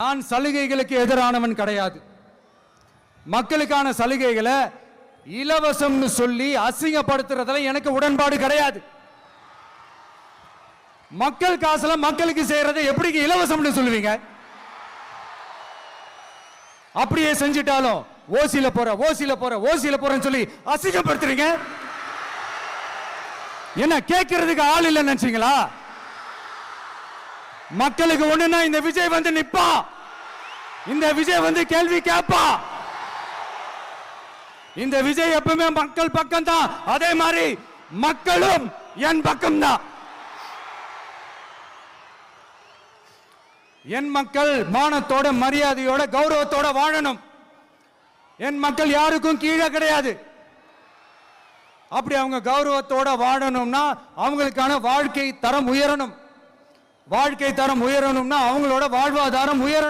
நான் சலுகைகளுக்கு எதிரானவன் கிடையாது. மக்களுக்கான சலுகைகளை இலவசம்னு சொல்லி அசிங்கப்படுத்துறதுல எனக்கு உடன்பாடு கிடையாது. மக்கள் காசுல மக்களுக்கு செய்யறதை எப்படி இலவசம்னு சொல்லுவீங்க? அப்படியே செஞ்சிட்டாலும் ஓசில போறேன்னு சொல்லி அசிங்கப்படுத்துறீங்க. என்ன கேட்கறதுக்கு ஆள் இல்லைன்னு நினைச்சீங்களா? மக்களுக்கு ஒண்ணுன்னா இந்த விஜய் வந்து நிப்பா, இந்த விஜய் வந்து கேள்வி கேட்பா. இந்த விஜய் எப்பவுமே மக்கள் பக்கம் தான், அதே மாதிரி மக்களும் என் பக்கம் தான். என் மக்கள் மானத்தோட மரியாதையோட கௌரவத்தோட வாழணும். என் மக்கள் யாருக்கும் கீழே கிடையாது. அப்படி அவங்க கௌரவத்தோட வாழணும்னா அவங்களுக்கான வாழ்க்கை தரம் உயரணும். வாழ்க்கை தரம் உயரணும்னா அவங்களோட வாழ்வாதாரம் உயரணும்.